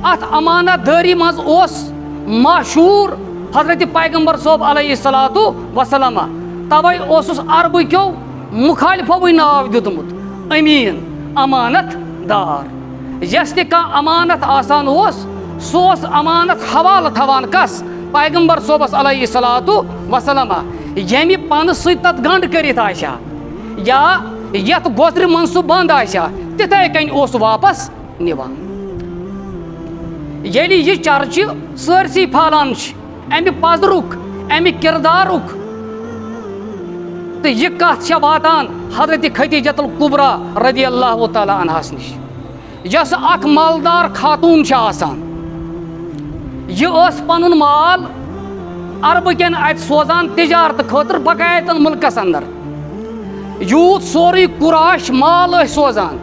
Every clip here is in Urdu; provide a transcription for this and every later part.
ات امانت داری مز مشہور حضرت پیغمبر صوب علیہ الصلوۃ والسلام توے اوسس عربہ کیو مخالفو ناو دیتمت امین امانت دار یس تہ کانٛہہ امانت آسان سہ امانت حوالہ تھوان کس پیغمبر صوبس علیہ الصلوۃ والسلام یمہ پن سۭتۍ تتھ گنڈ کٔرِتھ آسیا یا یتھ گوترِ منٛز سُہ بنٛد آسیا تِتھے کٔنۍ اوس واپس نِوان ییٚلہِ یہِ چرچہِ سٲرسٕے پھہلان چھِ امہِ پزرُک امہِ کِردارُک تہٕ یہِ کتھ چھےٚ واتان حضرت خدیجۃ الکبریٰ رضی اللہ تعالیٰ عنہس نِش یۄس اکھ مالدار خاتوٗن چھےٚ آسان یہِ ٲس پنُن مال عربہٕ کٮ۪ن اتہِ سوزان تجارت خٲطرٕ بقایتن مُلکس اندر یوٗت سورُے قُراش مال ٲسۍ سوزان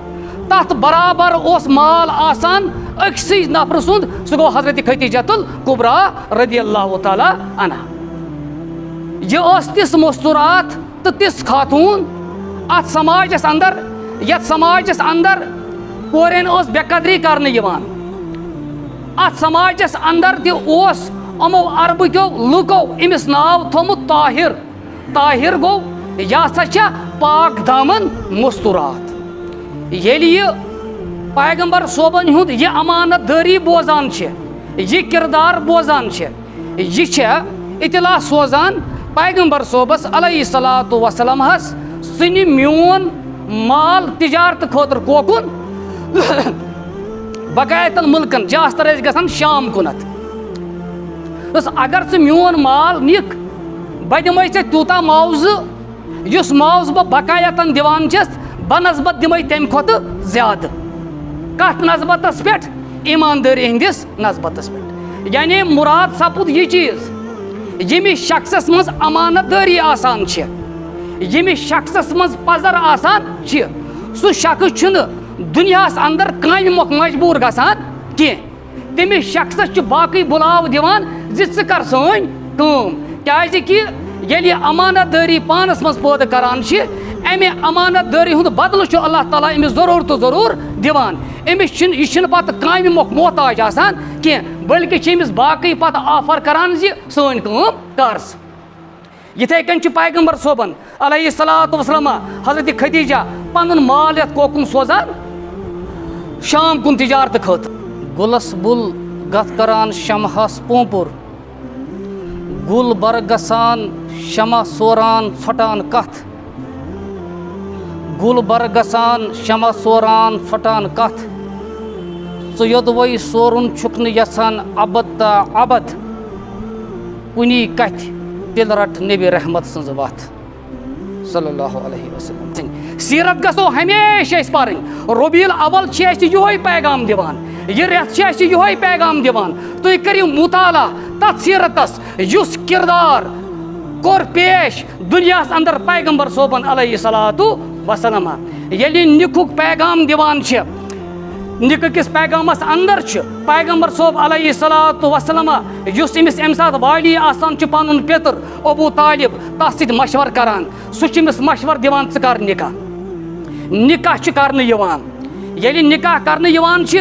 تتھ برابر اوس مال آسان أکسٕے نفرٕ سُنٛد سُہ گوٚو حضرت خدیجۃ الکبریٰ رضی اللہ تعالیٰ عنہا یہِ ٲس تِژھ مستوٗرات تہٕ تِژھ خاتوٗن اتھ سماجس اندر یتھ سماجس اندر کورٮ۪ن ٲس بے قدری کرنہٕ یِوان اتھ سماجس اندر تہِ اوس یِمو عربہٕ کیو لُکو أمِس ناو تھوٚمُت طاہر طاہر گوٚو یہِ ہسا چھےٚ پاک دامن مستوٗرات ییٚلہِ یہِ پیغمبر صوبن ہُنٛد یہِ امانت دٲری بوزان چھِ یہِ کردار بوزان چھِ یہِ چھےٚ اطلاع سوزان پیغمبر صوبس علیہ الصلوۃ والسلام ہس ژٕ نہِ میون مال تجارت خٲطرٕ کوکُن بقایتن ملکن جاستر ٲسۍ گژھان شام کُنتھ دوٚپُس اگر ژٕ میون مال نِکھ بہٕ دِمے ژےٚ تیوٗتاہ معاوضہٕ یُس معاوضہٕ بہٕ بقایتن دِوان چھس بنسبت دِمے تمہِ کھۄتہٕ زیادٕ کتھ نسبتس پٮ۪ٹھ ایماندٲری ہٕنٛدِس نسبتس پٮ۪ٹھ یعنی مُراد سپُد یہِ چیٖز ییٚمِس شخصس منٛز امانت دٲری آسان چھِ ییٚمِس شخصس منٛز پزر آسان چھِ سُہ شخص چھُنہٕ دُنیاہس اندر کامہِ مۄکھ مجبوٗر گژھان کینٛہہ تٔمِس شخصس چھُ باقٕے بُلاو دِوان زِ ژٕ کر سٲنۍ کٲم کیازِ کہِ ییٚلہِ یہِ امانت دٲری پانس منٛز پٲدٕ کران چھِ امہِ امانت دٲری ہُنٛد بدلہٕ چھُ اللہ تعالیٰ أمِس ضروٗر تہٕ ضروٗر دِوان أمِس چھُنہٕ یہِ چھُنہٕ پتہٕ کامہِ مۄکھ محتاج آسان کینٛہہ بٔلکہِ چھِ أمِس باقٕے پتہٕ آفر کران زِ سٲنۍ کٲم کر ژٕ یِتھے کٔنۍ چھُ پیغمبر صوبن علیہ الصلوۃ والسلام حضرت خدیجہ پنُن مال یتھ کوکُن سوزان شام کُن تجارت خٲطرٕ گُلس بُل گتھ کران شمہس پوٗنٛپُر گُل بر گژھان شمع سوران ژھۄٹان کتھ گُل بر گژھان شمع سوران ژھۄٹان کتھ ژٕ یوٚدوَے سورُن چھُکھ نہٕ یژھان ابد تا ابد کُنی کتھِ تیٚلہِ رٹ نبی رحمت سٕنٛز وتھ صلی اللہ علیہ وسلم سیرت گژھو ہمیشہ أسۍ پرٕنۍ ربیع الاول چھِ اَسہِ یِہوے پیغام دِوان یہِ رٮ۪تھ چھِ اَسہِ یِہوے پیغام دِوان تُہۍ کٔرِو مُطالعہ تتھ سیرتس یُس کردار کوٚر پیش دُنیاہس اندر پیغمبر صوبن علیہ الصلوۃ والسلام ییٚلہِ نِکُک پیغام دِوان چھِ نِکہٕ کِس پیغامس اندر چھُ پیغمبر صوب علیہ الصلوۃ والسلام یُس أمِس امہِ ساتہٕ والی آسان چھُ پنُن پیٚتٕر ابوٗ طالب تتھ سۭتۍ مشور کران سُہ چھُ أمِس مشور دِوان ژٕ کر نِکاح نِکاح چھُ کرنہٕ یِوان ییٚلہِ نِکاح کرنہٕ یِوان چھِ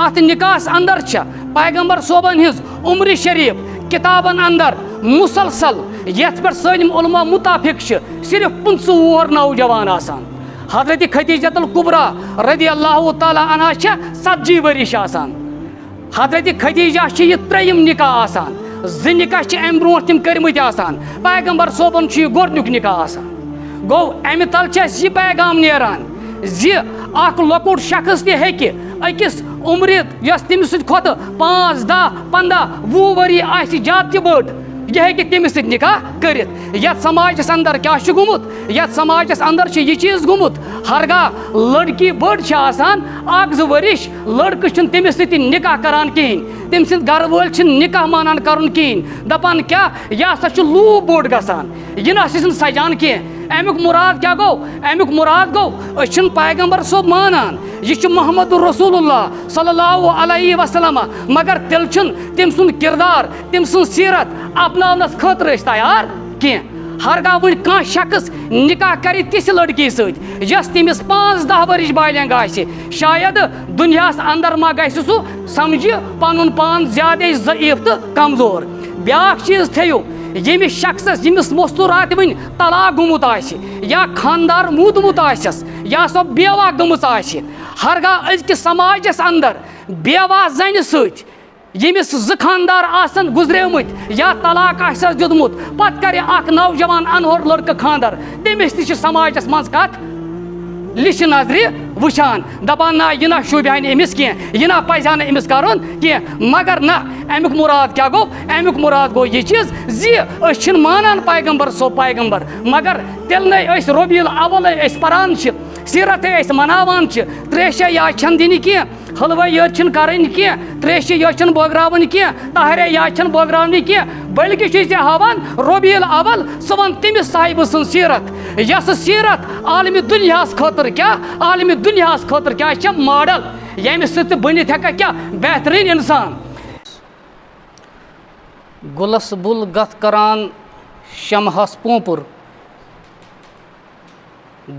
اتھ نِکاحس اندر چھِ پیغمبر صوبن ہٕنٛز عمرِ شریٖف کِتابن اندر مُسلسل یتھ پٮ۪ٹھ سٲلِم علما مُتافِق چھِ صرف 25 نوجوان آسان حضرت خدیجۃ الکبریٰ رضی اللہ تعالیٰ عنہا چھےٚ 40 ؤرِش آسان حضرت خدیجہ چھِ یہِ 3یِم نِکاح آسان 2 نِکاح چھِ امہِ برونٛٹھ تِم کٔرمٕتۍ آسان پیغمبر صوبن چھُ یہِ گۄڈنیُک نِکاح آسان گوٚو امہِ تل چھِ اَسہِ یہِ پیغام نیران زِ اکھ لۄکُٹ شخص تہِ ہیٚکہِ أکِس عمرِ یۄس تٔمِس سۭتۍ کھۄتہٕ 5 10 15 20 ؤری آسہِ زیادٕ تہِ بٔڑ یہِ ہیٚکہِ تٔمِس سۭتۍ نِکاح کٔرِتھ یتھ سماجس اندر کیاہ چھُ گوٚمُت یتھ سماجس اندر چھُ یہِ چیٖز گوٚمُت ہرگاہ لڑکی بٔڑ چھِ آسان 1 2 ؤرِش لڑکہٕ چھُنہٕ تٔمِس سۭتۍ نِکاح کران کِہینۍ تٔمۍ سٕنٛدۍ گرٕ وٲلۍ چھِنہٕ نِکاح مانان کرُن کِہینۍ دپان کیاہ یہِ ہسا چھُ لوٗب بوٚڑ گژھان یہِ نہ چھُنہٕ سجان کینٛہہ امیُک مُراد کیاہ گوٚو امیُک مُراد گوٚو أسۍ چھِنہٕ پیغمبر صٲب مانان یہِ چھُ محمد رسول اللہ صلی اللہ علیہ وسلم مگر تیٚلہِ چھُنہٕ تٔمۍ سُنٛد کردار تٔمۍ سٕنٛز سیرت اپناونس خٲطرٕ أسۍ تیار کینٛہہ ہرگاہ ون کان شخص نکاح کر تس لڑکی ست یس تمس 5-10 ورش بالنگ آسہ شاید دنیاس اندر ما گژھِ سہ سمجھِ پنن پان زیادہ ضعیف تو کمزور بیاکھ چیز تھیو یمس شخصس یمس مستورات ون طلاق گومت آسہ یا خاندار مودمت آسس یا سو بیوہ گٔمٕژ آسہ ہرگاہ أزکِس سماجس اندر بیوہ زنہِ سۭتۍ یمس 2 خاندار آسن گزریمت یا طلاق آسس دیُتمُت پتہٕ کرِ اکھ نوجوان انہور لڑکہٕ خاندر تٔمِس تہِ چھِ سماجس منٛز کتھ لِچھِ نظرِ وٕچھان دپان نہ یہِ نہ شوٗبہِ نہٕ أمِس کینٛہہ یہِ نہ پزِ ہا نہٕ أمِس کرُن کینٛہہ مگر نہ امیُک مُراد کیاہ گوٚو امیُک مُراد گوٚو یہِ چیٖز زِ أسۍ چھِنہٕ مانان پیغمبر صٲب پیغمبر مگر تیٚلہِ نَے أسۍ ربیٖل اولے أسۍ پران چھِ سیٖرتے أسۍ مناوان چھِ تریشے یاد چھنہٕ دِنہِ کینٛہہ حلوے یٲژ چھنہٕ کرٕنۍ کینٛہہ تریشہِ یٲژ چھنہٕ بٲگراوٕنۍ کینٛہہ طاہرے یاد چھنہٕ بٲگراونہِ کینٛہہ بلکہِ چھِ ژےٚ ہاوان ربیٖل اول سُہ وَن تٔمِس صاحبہٕ سٕنٛز سیٖرت یۄس سیٖرت عالمہِ دُنیاہس خٲطرٕ کیاہ عالمہِ دُنیاہس خٲطرٕ کیاہ چھےٚ ماڈل ییٚمہِ سۭتۍ تہِ بٔنِتھ ہٮ۪ککھ کیاہ بہتریٖن اِنسان گُلس بُل گتھ کران شمہس پوپُر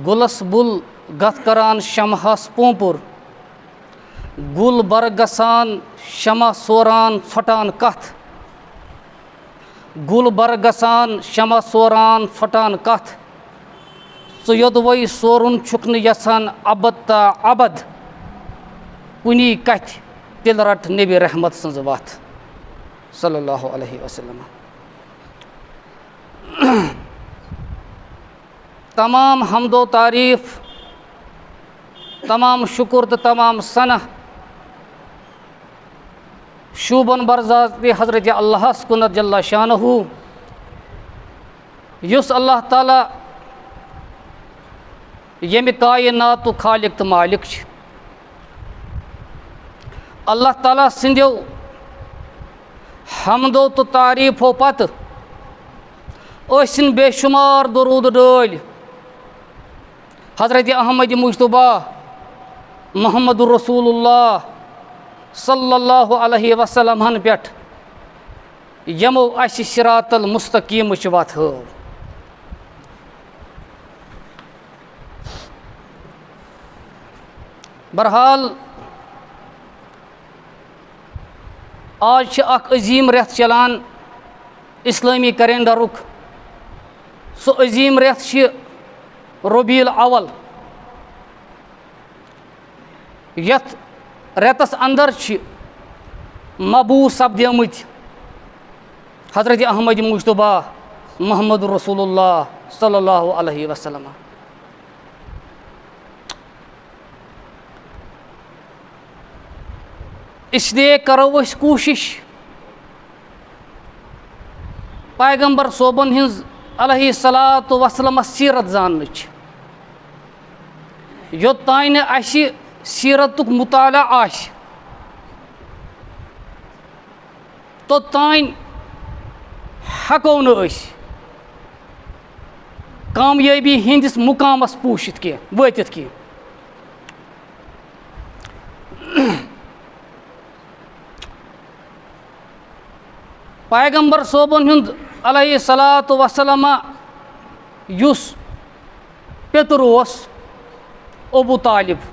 گُلس بُل گتھ کران شمہس پوپُر گُل بر گژھان شمع سوران ژھۄٹان کتھ گُل بر گژھان شمع سوران ژھۄٹان کتھ ژٕ یوٚدوَے سورُن چھُکھ نہٕ یژھان ابد تا ابد کُنی کتھِ تیٚلہِ رٹ نبی رحمت سٕنٛز وتھ صلی اللہ علیہ وسلم تمام حمد و تعریف تمام شکر تو تمام ثناء شوبن برذات حضرت اللہ کُنت جل شانہ یُس اللہ تعالیٰ ییٚمہِ کائناتُک خالق تہٕ مالک چھُ اللہ تعالیٰ سٕنٛدیو حمدو تہٕ تعریٖفو پتہٕ ٲسِن بے شُمار درود ڈٲلۍ حضرت احمد مجتبیٰ محمد رسول اللہ صلی اللہ علیہ وسلم ہن پٮ۪ٹھ یِمو اَسہِ صراط المستقیٖمٕچ وتھ ہٲو بہرحال آج چھِ اکھ عظیٖم رٮ۪تھ چلان اِسلٲمی کیلنڈرُک سُہ عظیٖم رٮ۪تھ چھِ ربیٖل اول یتھ رٮ۪تس اندر چھِ مبعوٗث سپدیمٕتۍ حضرت احمد مجتبیٰ محمد رسول اللہ صلی اللہ علیہ وسلم اس لیے کرو أسۍ کوٗشِش پیغمبر صوبن ہٕنٛز علیہ صلاتُ وسلمس سیٖرت زاننٕچ یوٚتانۍ نہٕ اَسہِ سیٖرتُک مطالعہ آسہِ توٚتانۍ ہٮ۪کو نہٕ أسۍ کامیٲبی ہٕنٛدِس مُقامس پوٗشِتھ کینٛہہ وٲتِتھ کینٛہہ پیغمبر صوبن ہُنٛد علیہ صلاتُ وسلم یُس پیٚتُر اوس ابوٗ طالب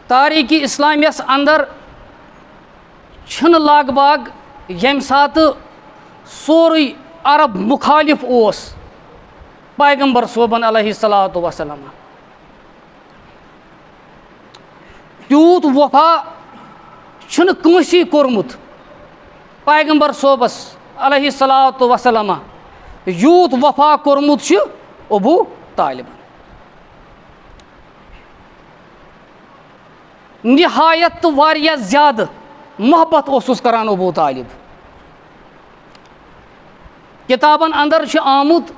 تاریٖخی اِسلامیَس اندر چھِنہٕ لگ بگ ییٚمہِ ساتہٕ سورُے عرب مُخالف اوس پیغمبر صوبن علیہ صلاتُ وسلم تیوٗت وفا چھُنہٕ کٲنٛسی کوٚرمُت پیغمبر صوبس علیہ صلاتُ وسلم یوٗت وفا کوٚرمُت چھُ ابوٗ طالبن نہایت تہٕ واریاہ زیادٕ محبت اوسُس کران ابوٗ طالب کِتابن اندر چھُ آمُت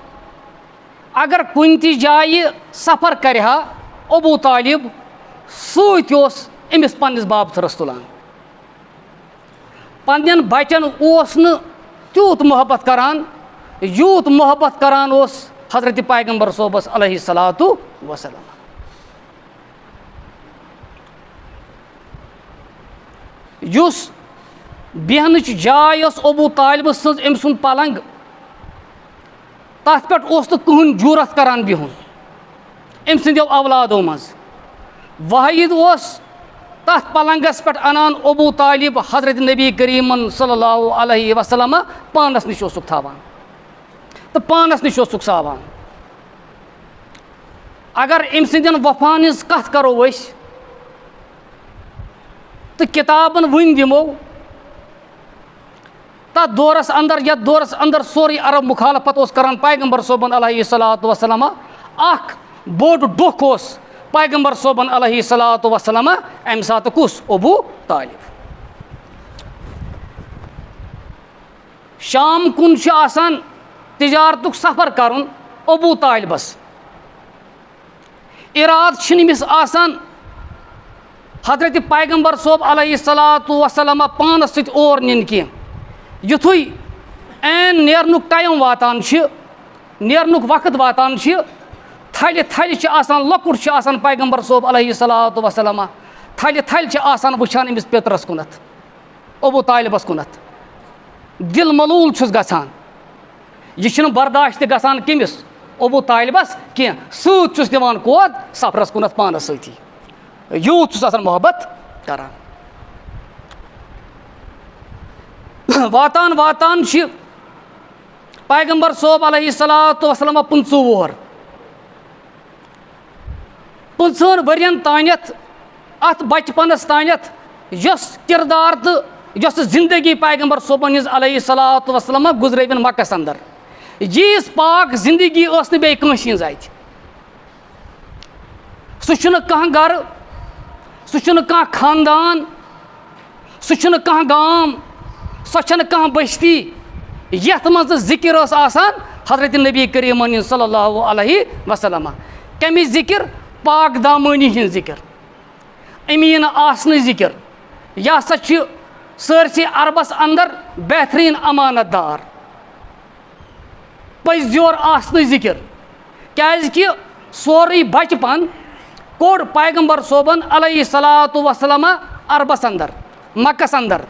اگر کُنہِ تہِ جایہِ سفر کرِ ہا ابوٗ طالب سۭتۍ اوس أمِس پننِس بابتھٕرس تُلان پننٮ۪ن بچن اوس نہٕ تیوٗت محبت کران یوٗت محبت کران اوس حضرت پیغمبر صوبس علیہ صلاتُ وسلم یُس بیہنٕچ جاے ٲس ابوٗ طالبہٕ سٕنٛز أمۍ سُنٛد پلنٛگ تَتھ پٮ۪ٹھ اوس نہٕ کٕہٕنۍ جوٗرت کران بِہُن أمۍ سٕنٛدیو اولادو منٛز واحد اوس تَتھ پلنٛگس پٮ۪ٹھ اَنان ابوٗ طالب حضرت نبی کریٖمن صلی اللہ علیہ وسلم پانس نِش اوسُکھ تھاوان تہٕ پانس نِش اوسُکھ ساوان اگر أمۍ سٕنٛدٮ۪ن وفاہن ہٕنٛز کتھ کرو أسۍ تہٕ کِتابن وٕنۍ دِمو تتھ دورس اندر یتھ دورس اندر سورُے عرب مخالفت اوس کران پیغمبر صٲبن علیہ الصلوۃ وسلام اکھ بوٚڑ دۄکھ اوس پیغمبر صٲبن علیہ الصلوۃ وسلام امہِ ساتہٕ کُس ابوٗ طالب شام کُن چھُ آسان تجارتُک سفر کرُن ابوٗ طالبس ارادٕ چھُنہٕ أمِس آسان حضرت پیغمبر صٲب علیہ الصلوۃ وسلام پانس سۭتۍ اور نِنۍ کینٛہہ یُتھُے عین نیرنُک ٹایم واتان چھِ نیرنُک وقت واتان چھِ تھلہِ تھلہِ چھِ آسان لۄکُٹ چھُ آسان پیغمبر صٲب علیہ الصلوۃ وسلام تھلہِ تھلہِ چھِ آسان وٕچھان أمِس پیترس کُنتھ ابوٗ طالبس کُنتھ دِل ملوٗل چھُس گژھان یہِ چھُنہٕ برداشت تہِ گژھان کٔمِس ابوٗ طالبس کینٛہہ سۭتۍ چھُس دِوان کود سفرس کُنتھ پانس سۭتی یوٗت چھُس آسان محبت کران واتان واتان چھِ پیغمبر صٲب علیہ الصلوۃ وسلام 25 وُہر 25 ؤرین تانٮ۪تھ اتھ بچپنس تانٮ۪تھ یۄس کردار تہٕ یۄس زندگی پیغمبر صٲبن ہٕنٛز علیہ الصلوۃ وسلام گُزرٲوِن مکس اندر ییٖژ پاک زندگی ٲس نہٕ بیٚیہِ کٲنٛسہِ ہٕنٛز اتہِ سُہ چھُنہٕ کانٛہہ گرٕ سُہ چھُنہٕ کانٛہہ خاندان سُہ چھُنہٕ کانٛہہ گام سۄ چھنہٕ کانٛہہ بستی یتھ منٛز نہٕ ذِکر ٲس آسان حضرت نبی کریٖمن ہٕنٛز صلی اللہ علیہ وسلم کمِچ ذِکر پاک دامٲنی ہٕنٛز ذِکر أمیٖن آسنٕچ ذِکر یہِ ہسا چھِ سٲرسٕے عربس اندر بہتریٖن امانت دار پٔزیور آسنٕچ ذِکر کیازِ سورُے بچپن کوٚر پیغمبر صٲبن علیہ الصلوۃ وسلام عربس اندر مکس اندر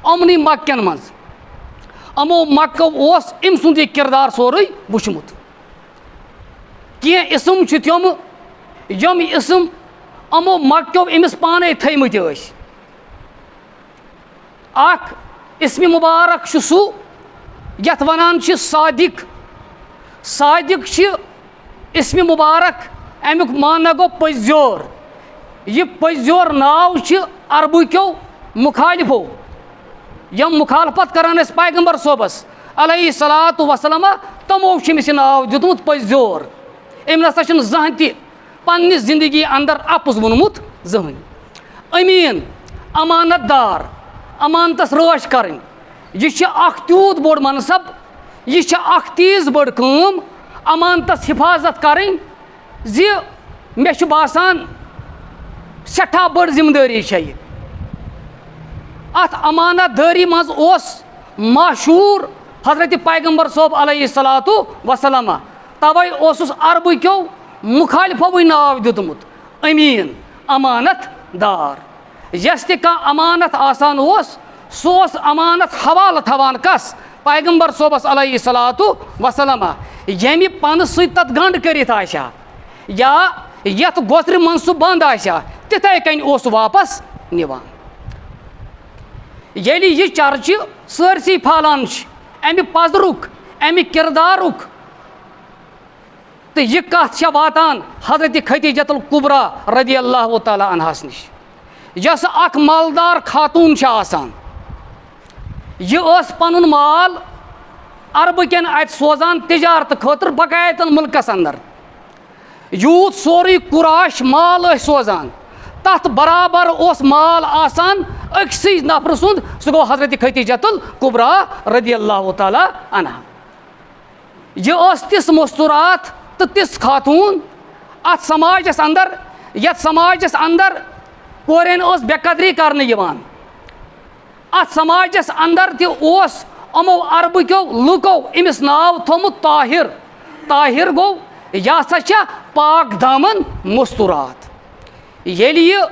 یِمنٕے مکٮ۪ن منٛز یِمو مکو اوس أمۍ سُنٛد یہِ کردار سورُے وٕچھمُت کینٛہہ اسم چھِ تِم یِم اسم یِمو مکیو أمِس پانے تھٲیمٕتۍ ٲسۍ اکھ اسمِ مُبارک چھُ سُہ یتھ ونان چھِ صادق صادق چھِ اسمِ مُبارک امیُک معنا گوٚو پٔزیور یہِ پٔزیور ناو چھِ عربٕکیو مُخالفو یِم مُخالفت کران ٲسۍ پیغمبر صٲبس علیہ الصلوۃ وسلام تِمو چھُ أمِس یہِ ناو دیُتمُت پٔزیور أمۍ نسا چھُنہٕ زانٛہہ تہِ پننہِ زندگی اندر اپُز ووٚنمُت زٕہٕنۍ أمیٖن امانت دار امانتس رٲچھ کرٕنۍ یہِ چھِ اکھ تیوٗت بوٚڑ منصب یہِ چھِ اکھ تیٖژ بٔڑ کٲم امانتس حفاظت کرٕنۍ زِ مےٚ چھُ باسان سٮ۪ٹھاہ بٔڑ ذمہٕ دٲری چھےٚ یہِ اتھ امانت دٲری منٛز اوس مشہوٗر حضرت پیغمبر صٲب علیہ الصلوۃ وسلام توے اوسُس عربٕکیو مُخالفوٕے ناو دیُتمُت أمیٖن امانت دار یس تہِ کانٛہہ امانت آسان اوس سُہ اوس امانت حوالہٕ تھاوان کس پیغمبر صٲبس علیہ الصلوۃ وسلام ییٚمہِ پنہٕ سۭتۍ تتھ گنڈ کٔرِتھ آسہِ ہا یا یتھ گوترِ منٛز سُہ بنٛد آسہِ ہا تِتھے کٔنۍ اوس سُہ واپس نِوان ییٚلہِ یہِ چرچہِ سٲرسٕے پھہلان چھِ امہِ پزرُک امہِ کردارُک تہٕ یہِ کتھ چھےٚ واتان حضرت ختیٖجۃ الکُبرا رضی اللہ تعالیٰ عنہس نِش یۄس اکھ مالدار خاتوٗن چھےٚ آسان یہِ ٲس پنُن مال عربہٕ کٮ۪ن اتہِ سوزان تجارتہٕ خٲطرٕ بقایتن مُلکس اندر یوٗت سورُے قُراش مال ٲسۍ سوزان تتھ برابر اوس مال آسان أکسٕے نفرٕ سُنٛد سُہ گوٚو حضرت ختیٖجۃ الکُبرا رضی اللہ تعالیٰ عنہا یہِ ٲس تِژھ مستوٗرات تہٕ تِژھ خاتوٗن اتھ سماجس اندر یتھ سماجس اندر کورٮ۪ن ٲس بے قدری کرنہٕ یِوان اتھ سماجس اندر تہِ اوس یِمو عربٕکیو لُکو أمِس ناو تھوٚومُت طاہر طاہر گوٚو یہِ ہسا چھےٚ پاک دامن مستوٗرات ییٚلہِ یہِ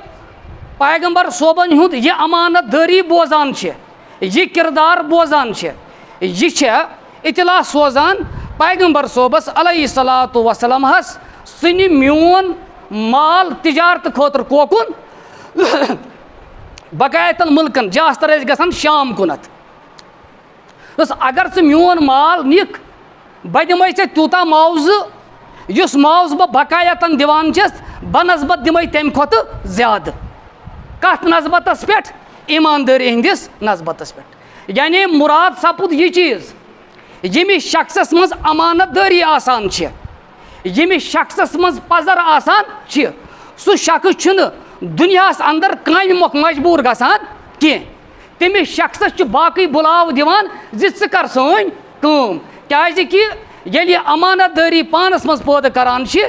پیغمبر صٲبن ہُنٛد یہِ امانت دٲری بوزان چھِ یہ کردار بوزان یہ اطلاع سوزان پیغمبر صوبس علیہ الصلاۃ وسلام ہس سنی میون مال تجارت خاطر کوکن بقایتن ملکن جاستر گژھان شام کنت اگر ژٕ میون مال نِکھ بہٕ دِمے ژےٚ تیوٗتاہ معاوضہٕ یُس معاوضہٕ بہٕ بقایتن دِوان چھَس بنسبت دِمے تمہِ کھۄتہٕ زیادٕ کتھ نسبتس پٮ۪ٹھ ایماندٲری ہٕنٛدِس نسبتس پٮ۪ٹھ یعنی مراد سپُد یہِ چیٖز ییٚمِس شخصس منٛز امانت دٲری آسان چھِ ییٚمِس شخصس منٛز پزر آسان چھِ سُہ شخص چھُنہٕ دُنیاہس اندر کامہِ مۄکھ مجبوٗر گژھان کینٛہہ تٔمِس شخصس چھُ باقٕے بُلاو دِوان زِ ژٕ کر سٲنۍ کٲم کیازِ کہِ ییٚلہِ یہِ امانت دٲری پانس منٛز پٲدٕ کران چھِ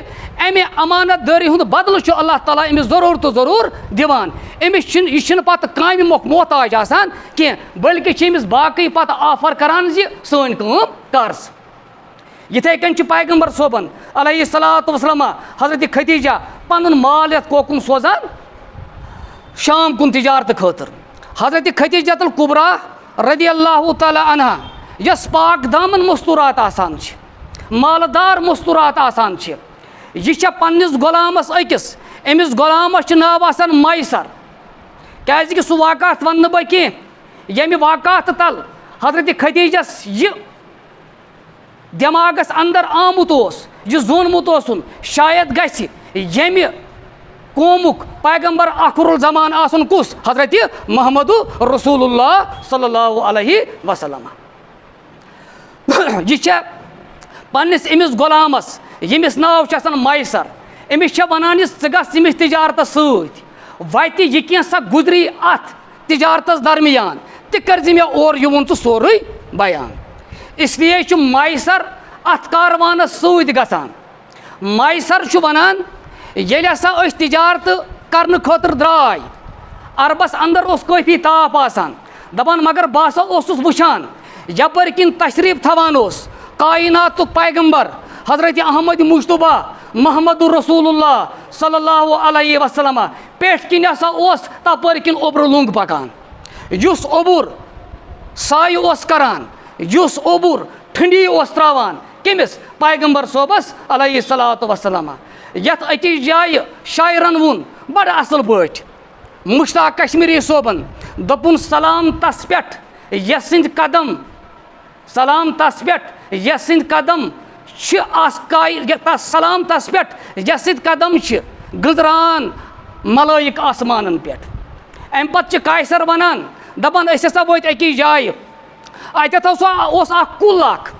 امہِ امانت دٲری ہُنٛد بدلہٕ چھُ اللہ تعالیٰ أمِس ضروٗر تہٕ ضروٗر دِوان أمِس چھُنہٕ یہِ چھُنہٕ پتہٕ کامہِ مۄکھ محتاج آسان کینٛہہ بٔلکہِ چھِ أمِس باقٕے پتہٕ آفر کران زِ سٲنۍ کٲم کر ژٕ یِتھَے کٔنۍ چھُ پیغمبر صٲبن علیہ الصلاۃ وسلام حضرت ختیجہ پنُن مال یتھ کوکُن سوزان شام کُن تجارتہٕ خٲطرٕ حضرت ختیجۃ الکبریٰ رضی اللہ تعالیٰ عنہا یۄس پاک دامن مستورات آسان چھِ مالدار مستورات آسان چھِ یہ چھےٚ پننِس غۄلامس أکِس أمِس غۄلامس چھُ ناو آسان میسر کیازِ کہِ سُہ واقعات ونہٕ نہٕ بہٕ کینٛہہ ییٚمہِ واقعات تل حضرت ختیجس یہِ دٮ۪ماغس اندر آمُت اوس یہِ زونمُت اوسُن شاید گژھِ ییٚمہِ قومُک پیغمبر آخر الزمان آسُن کُس حضرت محمد رسول اللہ صلی اللہ علیہ وسلم یہ چھےٚ پننِس أمِس غۄلامس ییٚمِس ناو چھُ آسان میسر أمِس چھےٚ ونان یہِ ژٕ گژھ أمِس تجارتس سۭتۍ وتہِ یہِ کینٛژھا گُزری اتھ تجارتس درمیان تہِ کٔرزِ مےٚ اورٕ یِوُن تہٕ سورُے بیان اس لیے چھُ میسر اتھ کاروانس سۭتۍ گژھان میسر چھُ ونان ییٚلہِ ہسا أسۍ تجارتہٕ کرنہٕ خٲطرٕ درٛاے عربس اندر اوس کٲفی تاپھ آسان دپان مگر بہٕ ہسا اوسُس وٕچھان یپٲرۍ کِنۍ تشریٖف تھاوان اوس کایناتُک پیغمبر حضرت احمد مجتبیٰ محمد رسول اللہ صلی اللہ علیہ وسلم پٮ۪ٹھۍ کِنۍ ہسا اوس تپٲرۍ کِنۍ اوٚبرٕ لنٛگ پکان یُس اوٚبُر سایہِ اوس کران یُس اوٚبُر ٹھنڈی اوس تراوان کٔمِس پیغمبر صٲبس علیہ الصلاۃ وسلام یتھ أکِس جایہِ شاعرن ووٚن بڑٕ اصل پٲٹھۍ مشتاق کشمیری صٲبن دوٚپُن سلام تس پٮ۪ٹھ یس سٕنٛدۍ قدم سلام تس پٮ۪ٹھ یس سٕنٛدۍ قدم چھِ سلام تس پٮ۪ٹھ یس سٕنٛدۍ قدم چھِ گٔنٛزران ملٲیِک آسمانن پٮ۪ٹھ امہِ پتہٕ چھِ قیصر ونان دپان أسۍ ہسا وٲتۍ أکِس جایہِ اتٮ۪تھ اوس اکھ کُل اکھ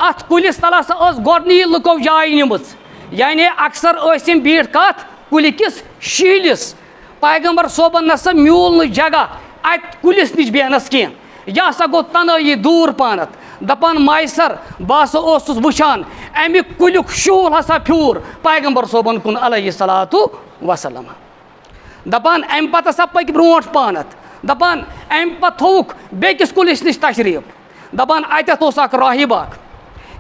اتھ کُلِس تل ہسا ٲس گۄڈنی لُکو جاے نِمٕژ یعنی اکثر ٲسۍ یِم بیٖٹھ کتھ کُلہِ کِس شیٖلِس پیغمبر صٲبن نسا میوٗل نہٕ جگہ اتہِ کُلِس نِش بیہنس کینٛہہ یہِ ہسا گوٚو تنہٲیی دوٗر پہنتھ دپان میسر بہٕ ہسا اوسُس وٕچھان امہِ کُلیُک شوٗل ہسا پھیوٗر پیغمبر صٲبن کُن علیہ الصلاۃ وسلام دپان امہِ پتہٕ ہسا پٔکۍ برونٛٹھ پہنتھ دپان امہِ پتہٕ تھووُکھ بیٚکِس کُلِس نِش تشریٖف دپان اتٮ۪تھ اوس اکھ راہِب اکھ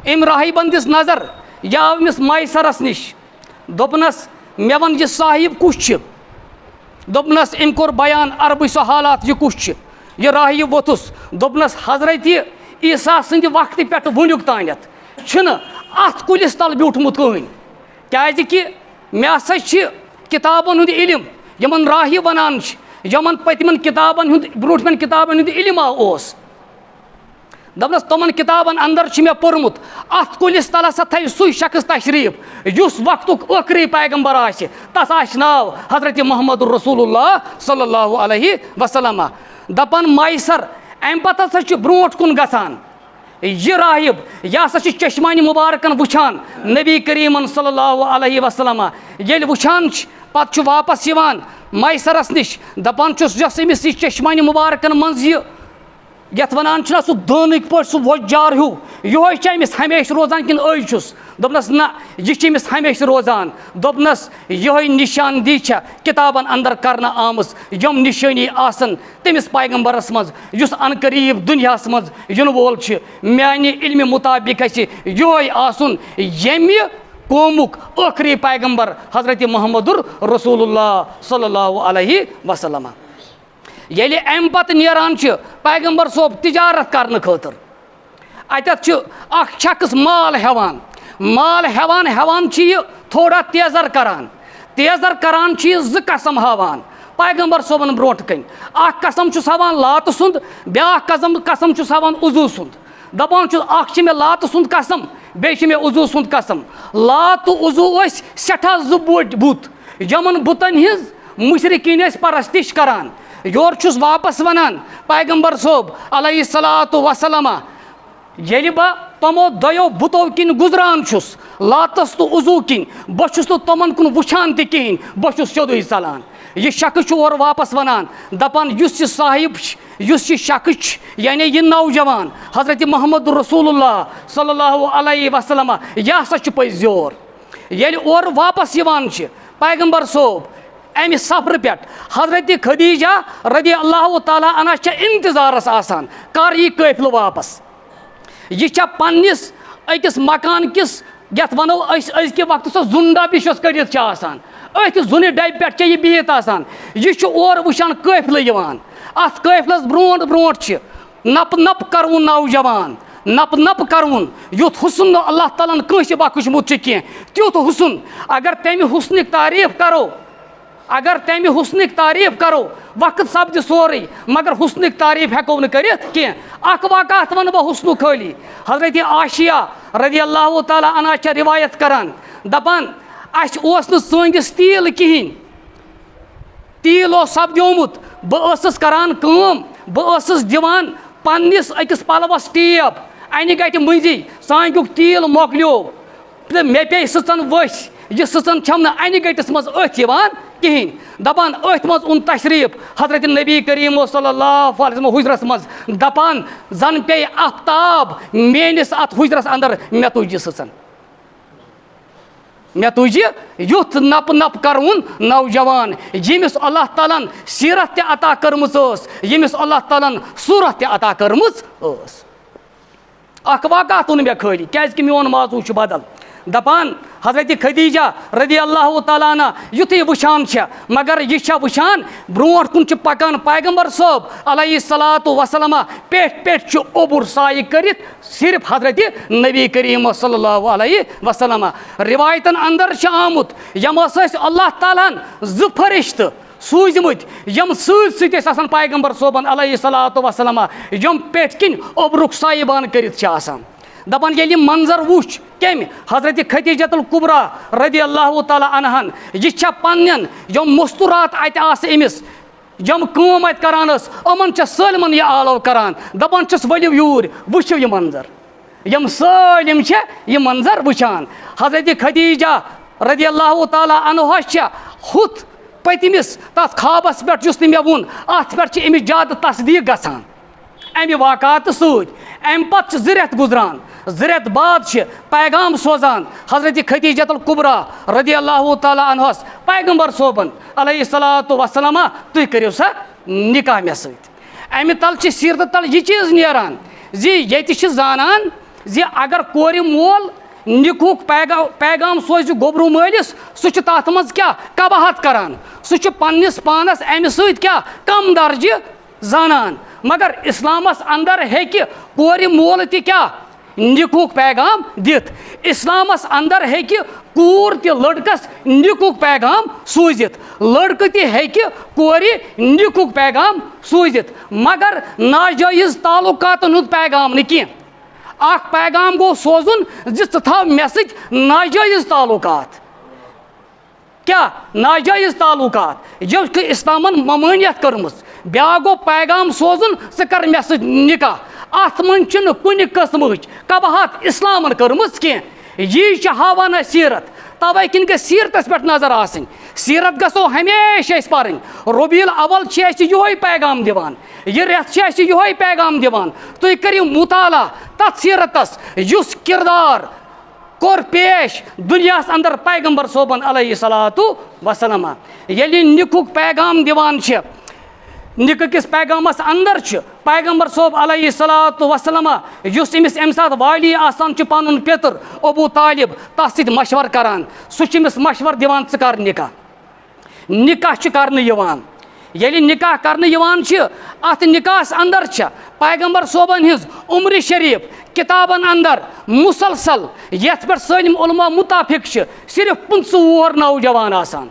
أمۍ راہِبن دِژ نظر یہِ آو أمِس میسرس نِش دوٚپنس مےٚ ون یہِ صاحب کُس چھُ دوٚپنس أمۍ کوٚر بیان عربٕچ سۄ حالات یہِ کُس چھُ یہِ راہِب ووٚتھُس دوٚپنس حضرت عیٖسیٰ سٕنٛدِ وقتہٕ پٮ۪ٹھ وُنیُک تانٮ۪تھ چھُنہٕ اتھ کُلِس تل بیوٗٹھمُت کٕہٕنۍ کیازِ کہِ مےٚ ہسا چھِ کِتابن ہُنٛد علم یِمن راہِب ونان چھِ یِمن پٔتمٮ۪ن کِتابن ہُنٛد برونٛٹھمٮ۪ن کِتابن ہُنٛد علم اوس دپنس تِمن کِتابن اندر چھُ مےٚ پوٚرمُت اتھ کُلِس تل ہسا تھایہِ سُے شخص تشریٖف یُس وقتُک ٲخری پیغمبر آسہِ تس آسہِ ناو حضرت محمد رسول اللہ صلی اللہ علیہ وسلم دپان میسر امہِ پتہٕ ہسا چھُ برونٛٹھ کُن گژھان یہِ راہِب یہِ ہسا چھُ چشمانہِ مُبارکن وٕچھان نبی کریٖمن صلی اللہ علیہ وسلم ییٚلہِ وٕچھان چھِ پتہٕ چھُ واپس یِوان میسرس نِش دپان چھُس یۄس أمِس یہِ چشمانہِ مُبارکن منٛز یتھ ونان چھُنہ سُہ دٲنٕکۍ پٲٹھۍ سُہ وۄزجار ہیوٗ یِہوے چھا أمِس ہمیشہٕ روزان کِنہٕ أزۍ چھُس دوٚپنس نہ یہِ چھِ أمِس ہمیشہٕ روزان دوٚپنس یِہوے نِشاندی چھےٚ کِتابن اندر کرنہٕ آمٕژ یِم نِشٲنی آسن تٔمِس پیغمبرس منٛز یُس ان قریٖب دُنیاہس منٛز یِنہٕ وول چھُ میانہِ علمہِ مُطابق گژھِ یِہوے آسُن ییٚمہِ قومُک ٲخری پیغمبر حضرت محمد رسول اللہ صلی اللہ علیہ وسلم ییٚلہِ امہِ پتہٕ نیران چھِ پیغمبر صٲب تجارت کرنہٕ خٲطرٕ اتٮ۪تھ چھُ اکھ شخص مال ہٮ۪وان چھِ یہِ تھوڑا تیزر کران چھِ یہِ زٕ قسم ہاوان پیغمبر صٲبن برونٛٹھ کَنۍ اکھ قسم چھُس ہاوان لاتہٕ سُنٛد بیٛاکھ قسم چھُس ہاوان عضوٗ سُنٛد دپان چھُس اکھ چھِ مےٚ لاتہٕ سُنٛد قسم بیٚیہِ چھِ مےٚ عضوٗ سُنٛد قسم لات تہٕ عضوٗ ٲسۍ سٮ۪ٹھاہ زٕ بٔڑۍ بُت یِمن بُتن ہِنٛز مُشرِکیٖن ٲسۍ پرستِش کران یورٕ چھُس واپس ونان پیغمبر صٲب علیہ الصلاۃ وسلامہ ییٚلہِ بہٕ تِمو دۄیو بُتو کِنۍ گُزران چھُس لاتس تہٕ عضوٗ کِنۍ بہٕ چھُس نہٕ تِمن کُن وٕچھان تہِ کِہیٖنۍ بہٕ چھُس سیوٚدُے ژلان یہِ شخص چھُ اورٕ واپس ونان دپان یُس یہِ صاحب یُس یہِ شخص چھُ یعنی یہِ نوجوان حضرت محمد رسول اللہ صلی اللہ علیہ وسلم یہِ ہسا چھُ پٔزۍ یور ییٚلہِ اورٕ واپس یِوان چھِ پیغمبر صٲب امہِ سفرٕ پٮ۪ٹھ حضرت خدیجہ رضی اللہ تعالیٰ عنہ چھےٚ انتظارس آسان کر یی قٲفلہٕ واپس یہِ چھےٚ پننِس أکِس مکان کِس یتھ ونو أسۍ أزکہِ وقتہٕ سۄ زُن ڈبہِ یۄس کٔڑِتھ چھِ آسان أتھۍ زُنہِ ڈبہِ پٮ۪ٹھ چھےٚ یہِ بِہِتھ آسان یہِ چھُ اورٕ وٕچھان قٲفلہٕ یِوان اتھ قٲفلس برونٛٹھ چھِ نپہٕ کروُن نوجوان نپہٕ کروُن یُتھ حُسن نہٕ اللہ تعالیٰ ہن کٲنٛسہِ بخشمُت چھُ کینٛہہ تیُتھ حُسن اگر تمہِ حُسنٕکۍ تعریٖف کرو وقت سپدِ سورُے مگر حُسنٕکۍ تعریٖف ہٮ۪کو نہٕ کٔرِتھ کینٛہہ اکھ واقعات ونہٕ بہٕ حُسنُک خٲلی حضرت عاشیہ رضی اللہ تعالیٰ عنہ چھےٚ رِوایت کران دپان اسہِ اوس نہٕ سٲنِس تیٖل کِہیٖنۍ تیٖل اوس سپدیومُت بہٕ ٲسٕس کران کٲم بہٕ ٲسٕس دِوان پننِس أکِس پلوس ٹیپ انہِ گٹہِ مٔنٛزی سانٛگیُک تیٖل مۄکلیو تہٕ مےٚ پیٚیہِ سٕژن ؤسۍ یہِ سٕژن چھم نہٕ انہِ گٔٹِس منٛز أتھۍ یِوان کِہیٖنۍ دپان أتھۍ منٛز اوٚن تشریٖف حضرت نبی کریم صلی اللہ علیہ وسلم حُجرس منٛز دپان زن پیٚیہِ آفتاب میٲنِس اتھ حُجرس انٛدر مےٚ تُج یہِ سٕژن مےٚ تُج یُتھ نپہٕ کروُن نوجوان ییٚمِس اللہ تعالیٰ ہن سیٖرت تہِ عطا کٔرمٕژ ٲس ییٚمِس اللہ تعالیٰ ہن صوٗرت تہِ عطا کٔرمٕژ ٲس اکھ واقعات ووٚن مےٚ خٲلی کیازِ میون موضوٗع چھُ بدل دپان حضرت خدیجہ رضی اللہ تعالیٰ عنہ یُتھُے وٕچھان چھےٚ مگر یہِ چھےٚ وٕچھان برونٛٹھ کُن چھُ پکان پیغمبر صٲب علیہ الصلاۃ وسلامہ پیٚٹھۍ چھُ اوٚبُر سایہِ کٔرِتھ صرف حضرت نبی کریم صلی اللہ علیہ وسلم رِوایتن انٛدر چھُ آمُت یِم ٲسۍ اللہ تعالیٰ ہن زٕ فرشتہٕ سوٗزمٕتۍ یِم سۭتۍ ٲسۍ آسان پیغمبر صٲبن علیہ الصلاۃ وسلامہ یِم پیٚٹھۍ کِنۍ اوٚبرُک سایہِ بان کٔرِتھ چھِ آسان دپان ییٚلہِ یہِ منظر وٕچھ کٔمۍ حضرت خدیجۃ الکبریٰ رضی اللہ تعالیٰ عنہن یہِ چھےٚ پننٮ۪ن یِم مستوٗرات اتہِ آسہٕ أمِس یِم کٲم اتہِ کران ٲس یِمن چھےٚ سٲلمن یہِ آلو کران دپان چھِس ؤلِو یوٗرۍ وٕچھِو یہِ منظر یِم سٲلِم چھےٚ یہِ منظر وٕچھان حضرت خدیجہ رضی اللہ تعالیٰ عنہس چھےٚ ہُتھ پٔتمِس تتھ خوابس پٮ۪ٹھ یُس نہٕ مےٚ ووٚن اتھ پٮ۪ٹھ چھِ أمِس زیادٕ تصدیٖق گژھان امہِ واقعاتہٕ سۭتۍ امہِ پتہٕ چھِ 2 رٮ۪تھ گُزران 2 رٮ۪تھ بعد چھِ پیغام سوزان حضرت خدیجۃ الکبریٰ رضی اللہ تعالیٰ عنہس پیغمبر صٲبن علیہ الصلاۃ وسلامہ تُہۍ کٔرِو سا نکاح مےٚ سۭتۍ امہِ تل چھِ سیٖرتہٕ تل یہِ چیٖز نیران زِ ییٚتہِ چھِ زانان زِ اگر کورِ مول نِکہُک پیغام سوزِ گوٚبروٗ مٲلِس سُہ چھُ تتھ منٛز کیٛاہ قباحت کران سُہ چھُ پننِس پانس امہِ سۭتۍ کیٛاہ کم درجہِ زانان مگر اسلامس انٛدر ہیٚکہِ کورِ مول تہِ کیٛاہ نِکہُک پیغام دِتھ اسلامس انٛدر ہیٚکہِ کوٗر تہِ لڑکس نِکہُک پیغام سوٗزِتھ لڑکہٕ تہِ ہیٚکہِ کورِ نِکہُک پیغام سوٗزِتھ مگر ناجٲیز تعلقاتن ہُنٛد پیغام نہٕ کینٛہہ اکھ پیغام گوٚو سوزُن زِ ژٕ تھاو مےٚ سۭتۍ ناجٲیز تعلقات کیٛاہ ناجٲیز تعلقات یۄس کہ اسلامن ممٲنیت کٔرمٕژ بیٛاکھ گوٚو پیغام سوزُن ژٕ کر مےٚ سۭتۍ نکاح اتھ منٛز چھُنہٕ کُنہِ قٕسمٕچ قباحت اسلامن کٔرمٕژ کینٛہہ یی چھِ ہاوان اَسہِ سیٖرت توے کِنۍ گژھِ سیٖرتس پٮ۪ٹھ نظر آسٕنۍ سیٖرت گژھو ہمیشہِ أسۍ پرٕنۍ ربیٖل اول چھِ اَسہِ یِہوے پیغام دِوان یہِ رٮ۪تھ چھِ اَسہِ یِہوے پیغام دِوان تُہۍ کٔرِو مُطالعہ تتھ سیٖرتس یُس کردار کوٚر پیش دُنیاہس انٛدر پیغمبر صٲبن علیہ الصلاۃ وسلامہ ییٚلہِ نِکہُک پیغام دِوان چھِ نِکہٕ کِس پیغامس انٛدر چھُ پیغمبر صٲب علیہ الصلاۃ وسلامہ یُس أمِس امہِ ساتہٕ والی آسان چھُ پنُن پِتُر ابوٗ طالب تتھ سۭتۍ مشور کران سُہ چھُ أمِس مشور دِوان ژٕ کر نکاح چھُ کرنہٕ یِوان ییٚلہِ نِکاح کرنہٕ یِوان چھِ اَتھ نِکاحس اندر چھےٚ پیغمبر صٲبن ہٕنٛز عمرِ شریٖف کِتابن اندر مُسلسل یتھ پٮ۪ٹھ سٲلِم علما مُتافِق چھِ صرف 25 نوجوان آسان.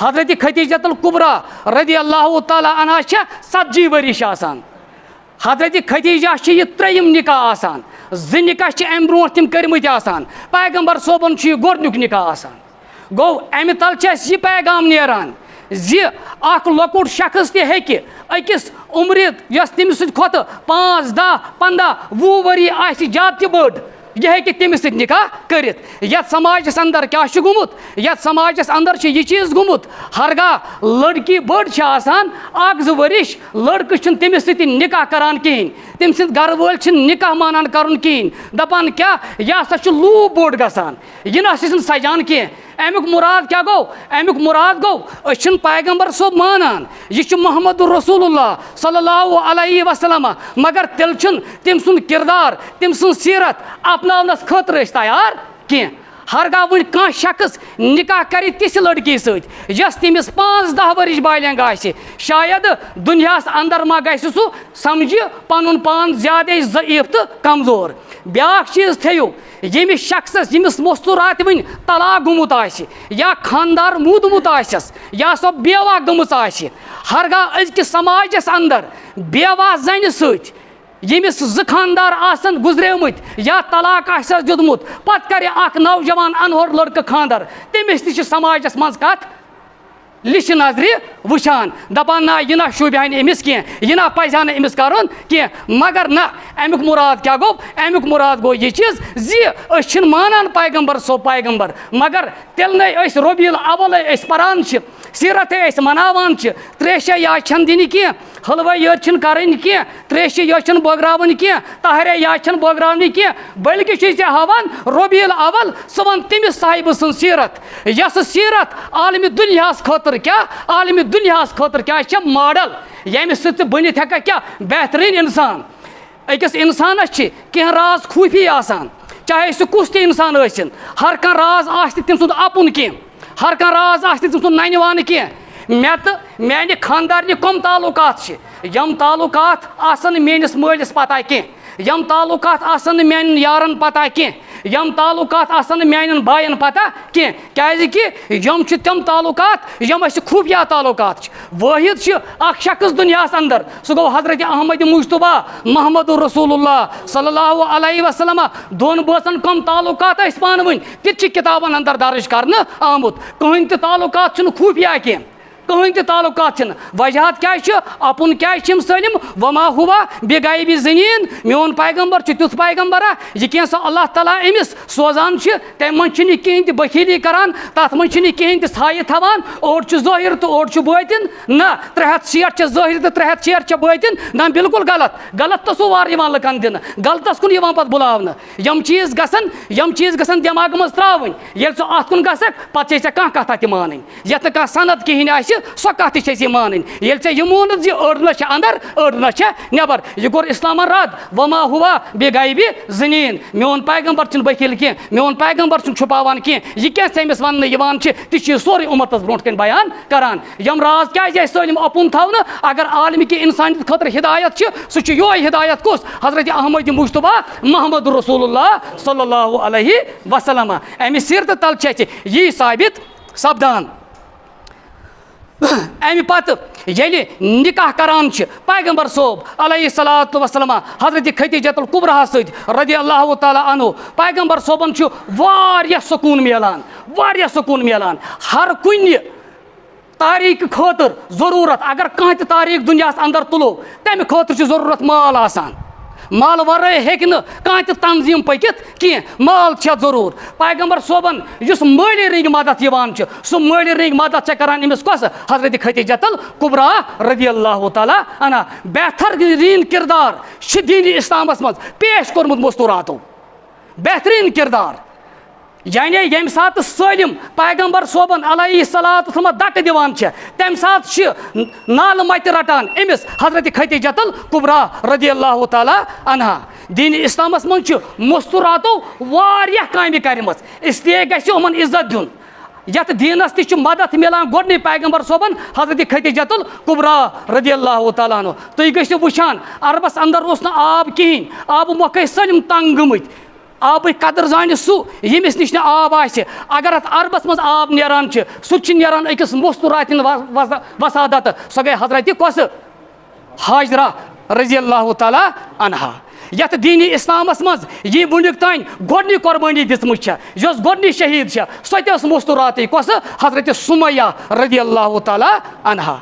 حضرت خدیجۃ الکبریٰ رضی اللہ تعالیٰ عنہا چھےٚ 40 ؤرِش آسان. حضرت خدیجہ چھِ یہِ 3یِم نِکاح آسان. 2 نِکاح چھِ اَمہِ برونٛٹھ تِم کٔرمٕتۍ آسان. پیغمبر صٲبن چھُ یہِ گۄڈنیُک نِکاح آسان. گوٚو اَمہِ تل چھِ اَسہِ یہِ پیغام نیران زِ اکھ لۄکُٹ شخص تہِ ہیٚکہِ أکِس عمرِ یۄس تٔمِس سۭتۍ کھۄتہٕ 5 10 15 20 ؤری آسہِ زیادٕ تہِ بٔڑ یہِ ہیٚکہِ تٔمِس سۭتۍ نِکاح کٔرِتھ. یتھ سماجس اندر کیٛاہ چھُ گوٚمُت؟ یتھ سماجس اندر چھُ یہِ چیٖز گوٚمُت ہرگاہ لڑکی بٔڑ چھِ آسان 1 2 ؤرِش لڑکہٕ چھُنہٕ تٔمِس سۭتۍ نِکاح کران کِہیٖنۍ. تٔمۍ سٕنٛدۍ گرٕ وٲلۍ چھِنہٕ نِکاح مانان کرُن کِہیٖنۍ. دپان کیٛاہ یہِ ہسا چھُ لوٗب بوٚڑ گژھان یہِ نہ چھُنہٕ سجان کینٛہہ. امیُک مُراد کیٛاہ گوٚو؟ امیُک مُراد گوٚو أسۍ چھِنہٕ پیغمبر صٲب مانان یہِ چھُ محمد رسول اللہ صلی اللہ علیہ وسلم مگر تیٚلہِ چھُنہٕ تٔمۍ سُنٛد کِردار تٔمۍ سٕنٛز سیٖرت اپناونس خٲطرٕ أسۍ تیار کینٛہہ. ہرگاہ وۄنۍ کانٛہہ شخص نِکاح کرِ تِژھِ لڑکی سۭتۍ یۄس تٔمِس 5 10 ؤرِش بالینٛگ آسہِ شاید دُنیاہس اندر ما گژھِ سُہ سمجھِ پنُن پان زیادٕ ضعیٖف تہٕ کمزور. بیٛاکھ چیٖز تھٲیِو ییٚمِس شخصس ییٚمِس مستوٗرات وۄنۍ طلاق گوٚمُت آسہِ یا خانٛدار موٗدمُت آسٮ۪س یا سۄ بیوا گٔمٕژ آسہِ ہرگاہ أزکِس سماجس اندر بیوا زنہِ سۭتۍ ییٚمِس 2 خانٛدار آسن گُزریمٕتۍ یا طلاق آسٮ۪س دیُتمُت پتہٕ کرِ اکھ نوجوان انہور لڑکہٕ خانٛدر تٔمِس تہِ چھِ سماجس منٛز کتھ لِچھِ نظرِ وٕچھان دپان نہ یہِ نہ شوٗبہِ ہا نہٕ أمِس کینٛہہ یہِ نہ پزِ ہا نہٕ أمِس کرُن کینٛہہ. مگر نہ امیُک مُراد کیٛاہ گوٚو؟ امیُک مُراد گوٚو یہِ چیٖز زِ أسۍ چھِنہٕ مانان پیغمبر صٲب پیغمبر مگر تیٚلہِ نَے أسۍ ربیٖل اولے أسۍ پران چھِ سیٖرتے أسۍ مناوان چھِ تریشے یاد چھنہٕ دِنہِ کینٛہہ حلوے یٲژ چھنہٕ کرٕنۍ کینٛہہ تریشہِ یٲژ چھنہٕ بٲگراوٕنۍ کینٛہہ طاہرے یاد چھنہٕ بٲگراونہِ کینٛہہ بٔلکہِ چھِ ژےٚ ہاوان ربیٖل اول ژٕ وَن تٔمِس صاحبہٕ سٕنٛز سیٖرت یۄسہٕ سیٖرت عالمہِ دُنیاہس خٲطرٕ کیٛاہ عالمہِ دُنیاہس خٲطرٕ کیٛاہ چھےٚ ماڈل ییٚمہِ سۭتۍ ژٕ بٔنِتھ ہٮ۪ککھ کیٛاہ بہتریٖن اِنسان. أکِس اِنسانس چھِ کینٛہہ راز خوٗفی آسان چاہے سُہ کُس تہِ اِنسان ٲسِن ہر کانٛہہ راز آسہِ نہٕ تٔمۍ سُنٛد اَپُن کینٛہہ ہر کانٛہہ راز آسہِ نہٕ تٔمۍ سُنٛد ننہِ وانہٕ کینٛہہ. مےٚ تہٕ میانہِ خانٛدارنہِ کٕم تعلُقات چھِ یِم تعلُقات آسن نہٕ میٲنِس مٲلِس پتہ کینٛہہ یِم تعلُقات آسن نہٕ میانٮ۪ن یارن پتہ کینٛہہ یِم تعلُقات آسن نہٕ میانٮ۪ن بایَن پتہ کینٛہہ کیٛازِ کہِ یِم چھِ تِم تعلُقات یِم اَسہِ خوٗفیا تعلُقات چھِ. وٲحد چھِ اکھ شخص دُنیاہس اندر سُہ گوٚو حضرت احمد مجتبیٰ محمد رسول اللہ صلی اللہ علیہ وسلم. 2 بٲژن کٕم تعلُقات ٲسۍ پانہٕ ؤنۍ تہِ تہِ چھِ کِتابن اندر درٕج کرنہٕ آمُت. کٕہٕنۍ تہِ تعلُقات چھُنہٕ خوٗفیا کینٛہہ کٕہٕنۍ تہِ تعلُقات چھِنہٕ. وجہات کیٛازِ چھِ اَپُن کیٛازِ چھِ یِم سٲلِم وما ہوا بےغایبی زٔمیٖن میون پیغمبر چھُ تیُتھ پیغمبرا یہِ کینٛہہ سُہ اللہ تعالیٰ أمِس سوزان چھِ تَمہِ منٛز چھِنہٕ یہِ کِہیٖنۍ تہِ بخیٖلی کران تتھ منٛز چھِنہٕ یہِ کِہیٖنۍ تہِ ژھایہِ تھاوان اوٚڑ چھُ ظٲہِر تہٕ اوٚڑ چھُ بٲطِن نہ 360 چھِ ظٲہِر تہٕ 360 چھِ بٲطِن نہ بِلکُل غلط تصوٗوار یِوان لُکن دِنہٕ غلطس کُن یِوان پتہٕ بُلاونہٕ. یِم چیٖز گژھن دٮ۪ماغہٕ منٛز ترٛاوٕنۍ ییٚلہِ ژٕ اتھ کُن گژھکھ پتہٕ چھے ژےٚ کانٛہہ کتھا تہِ مانٕنۍ یتھ نہٕ کانٛہہ صند کِہیٖنۍ آسہِ سۄ کتھ تہِ چھے ژےٚ مانٕنۍ. ییٚلہِ ژےٚ یہِ مونُتھ زِ أڑ نہ چھِ اندر أڑ نہ چھےٚ نٮ۪بر یہِ کوٚر اسلامن رد وما ہوا بےغایبی زٔمیٖن میون پیغمبر چھُنہٕ بخیٖل کینٛہہ میون پیغمبر چھُنہٕ چھُپاوان کینٛہہ یہِ کینٛہہ ژےٚ أمِس وننہٕ یِوان چھِ تہِ چھِ یہِ سورُے اُمتس برونٛٹھ کَنۍ بیان کران. یِم راز کیٛازِ آسہِ سٲلِم اَپُن تھاونہٕ اگر عالمہِ کہِ اِنسانیت خٲطرٕ ہدایت چھِ سُہ چھُ یِہوے ہدایت کُس حضرت احمد مجتبیٰ محمد رسول اللہ صلی اللہ علیہ وسلم. امہِ سیٖرتہٕ تل چھِ اَسہِ یی ثابت سپدان. امہِ پتہٕ ییٚلہِ نِکاح کران چھِ پیغمبر صٲب علیہ الصلوۃ وسلام حضرت خدیجۃ الکبریٰ سۭتۍ رضی اللہ تعالیٰ عنہ پیغمبر صٲبن چھُ واریاہ سکوٗن میلان ہر کُنہِ تاریٖخ خٲطرٕ ضروٗرت اگر کانٛہہ تہِ تاریٖخ دُنیاہس اندر تُلو تمہِ خٲطرٕ چھُ ضروٗرت مال آسان مال ورٲے ہیٚکہِ نہٕ کانٛہہ تہِ تنظیٖم پٔکِتھ کینٛہہ مال چھےٚ ضروٗر. پیغمبر صٲبن یُس مٲلی رٔنٛگۍ مدد یِوان چھُ سُہ مٲلی رٔنٛگۍ مدد چھےٚ کران أمِس کۄس حضرت خدیجۃ الکبریٰ رضی اللہ تعالیٰ عنہا. بہتریٖن کِردار چھُ دیٖنِ اِسلامس منٛز پیش کوٚرمُت مستوٗراتو بہتریٖن کِردار یعنی ییٚمہِ ساتہٕ سٲلِم پیغمبر صٲبن علیہ الصلوۃ وسلام دکہٕ دِوان چھِ تمہِ ساتہٕ چھِ نالہٕ متہِ رٹان أمِس حضرت خدیجۃ الکبریٰ رضی اللہ تعالیٰ عنہا. دیٖنِ اِسلامس منٛز چھُ مستوٗراتو واریاہ کامہِ کرِمژ اسلیے گژھِ یِمن عزت دیُن یت دینس تہ مدد ملان گۄڈنی پیغمبر صٲبن حضرت خدیجۃ الکبریٰ رضی اللہ تعالیٰ عنہ تُہۍ گٔژھِو وٕچھان عربس اندر اوس نہٕ آب کِہیٖنۍ آبہٕ مۄکھٕ ٲسۍ سٲلِم تنگ گٔمٕتۍ آبٕچ قدر زانہِ سُہ ییٚمِس نِش نہٕ آب آسہِ اگر اتھ عربس منٛز آب نیران چھِ سُہ تہِ چھِ نیران أکِس مستوٗراتِن وسادت سۄ گٔے حضرت کۄسہٕ حاجرہ رضی اللہ تعالیٰ عنہا یتھ دینی اسلامس منٛز یہِ وٕنیُک تانۍ گۄڈنی قۄربٲنی دِژمٕژ چھےٚ یۄس گۄڈنی شہیٖد چھےٚ سۄ تہِ ٲس مستوٗراتٕے کۄسہٕ حضرت سُمیہ رضی اللہ تعالیٰ عنہا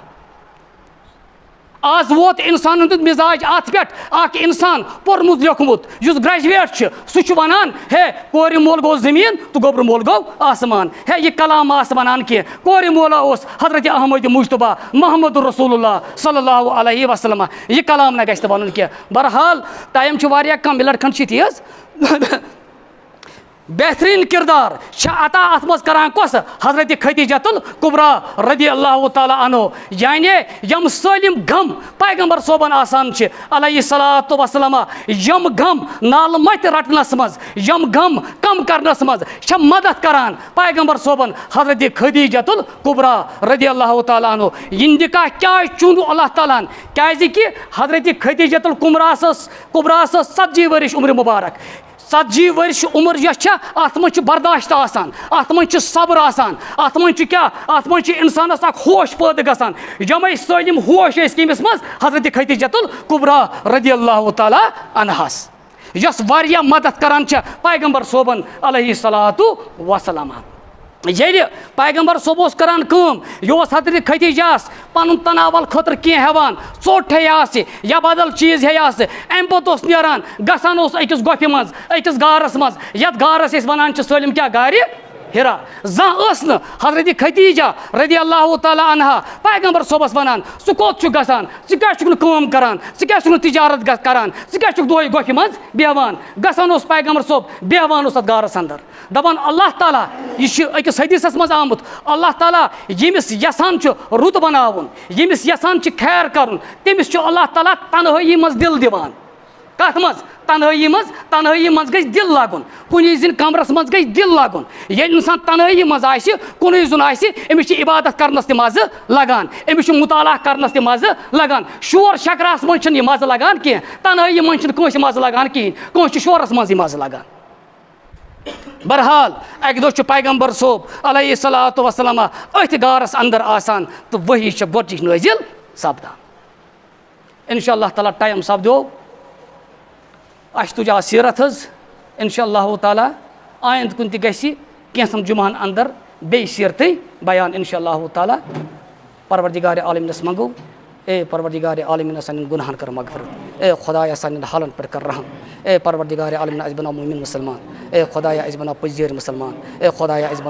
آز ووت انسان ہُنٛد مزاج اتھ پٮ۪ٹھ اکھ انسان پوٚرمُت لیوٚکھمُت یُس گریجویٹ چھُ سُہ چھُ ونان ہے کورِ مول گوٚو زٔمیٖن تہٕ گوٚبرٕ مول گوٚو آسمان ہے یہِ کلام آسہٕ ونان کینٛہہ کورِ مولا اوس حضرت احمد مجتبیٰ محمد رسول اللہ صلی اللہ علیہ وسلم یہِ کلام نہ گژھِ نہٕ وَنُن کینٛہہ بہرحال ٹایم چھُ واریاہ کم مِنٹ کھنڈ چھِ تی حظ بہترین کردار عطا اتھ منٛز کران کۄس حضرت خدیجۃ الکبریٰ رضی اللہ تعالیٰ عنہ یعنی یم سٲلِم غم پیغمبر صٲبن آسان چھِ علیہ صلاتُ وسلام یم غم نالہٕ متہِ رٹنس منٛز یم غم کم کرنس منٛز چھےٚ مدد کران پیغمبر صٲبن حضرت خدیجۃ الکبریٰ رضی اللہ تعالیٰ عنہ یِہنٛدِ کیازِ چُن اللہ تعالیٰ ہن کیازِ کہِ حضرت خدیجۃ الکبریٰ ٲس 40 ؤرِش عمرِ مُبارک 40 ؤرِش عمر یۄس چھےٚ اتھ منٛز چھُ برداشت آسان اتھ منٛز چھُ صبر آسان اتھ منٛز چھُ کیٛاہ اتھ منٛز چھُ انسانس اکھ ہوش پٲدٕ گژھان یِمے سٲلِم ہوش ٲسۍ کٔمِس منٛز حضرت خدیجۃ الکبریٰ رضی اللہ تعالیٰ عنہاس یۄس واریاہ مدد کران چھےٚ پیغمبر صٲبن علیہ صلاتُ وسلام ییٚلہِ پیغمبر صٲب اوس کران کٲم یہِ اوس حضرت خدیجہس پنُن تناول خٲطرٕ کینٛہہ ہٮ۪وان ژوٚٹ ہے آسہِ یا بدل چیٖز ہے آسہِ امہِ پتہٕ اوس نیران گژھان اوس أکِس گۄپھِ منٛز أکِس غارس منٛز یتھ غارس أسۍ ونان چھِ سٲلِم کیٛاہ غارِ ہِرا زانٛہہ ٲس نہٕ حضرت خدیجہ رضی اللہ تعالیٰ عنہا پیغمبر صٲبس ونان ژٕ کوٚت چھُکھ گژھان ژٕ کیٛازِ چھُکھ نہٕ کٲم کران ژٕ کیٛازِ چھُکھ نہٕ تجارت کران ژٕ کیٛازِ چھُکھ دۄہے گۄپھِ منٛز بیٚہوان گژھان اوس پیغمبر صٲب بیٚہوان اوس تتھ غارس اندر دپان اللہ تعالیٰ یہِ چھُ أکِس حدیثس منٛز آمُت اللہ تعالیٰ ییٚمِس یژھان چھُ رُت بناوُن ییٚمِس یژھان چھُ خیر کرُن تٔمِس چھُ اللہ تعالیٰ تنہٲیی منٛز دِل دِوان کتھ منٛز تنہٲیی منٛز گژھِ دِل لگُن کُنی زٔنۍ کمرس منٛز گژھِ دِل لگُن ییٚلہِ انسان تنہٲیی منٛز آسہِ کُنُے زوٚن آسہِ أمِس چھِ عبادت کرنس تہِ مزٕ لگان أمِس چھُ مطالعہ کرنس تہِ مزٕ لگان شور شکراہس منٛز چھُنہٕ یہِ مزٕ لگان کینٛہہ تنہٲیی منٛز چھُنہٕ کٲنٛسہِ مزٕ لگان کِہیٖنۍ کٲنٛسہِ چھُ شورس منٛزٕے مزٕ لگان بہرحال اکہِ دۄہ چھُ پیغمبر صٲب علیہ صلاتُ وسلام أتھۍ غارس اندر آسان تہٕ وحی چھِ گۄڈنِچ نٲزِل سپدان انشاء اللہ تعالیٰ ٹایم سپدیو اَسہِ تُج آز سیٖرت حظ انشاء اللہ تعالیٰ آیندٕ کُن تہِ گژھِ کینٛژھن جُمعن اندر بیٚیہِ سیٖرتٕے بیان انشاء اللہ تعالیٰ پروردگارِ عالمیٖنس منٛگو اے پروردگارِ عالمیٖنہ سانٮ۪ن گُناہن کر مغفرت اے خۄدایا سانٮ۪ن حالن پٮ۪ٹھ کر رحم اے پروردگارِ عالمیٖنہ اَسہِ بناو موٗمِن مُسلمان اے خۄدایا اَسہِ بناو پٔزۍ مسلمان اے خۄدایا اَسہِ بناو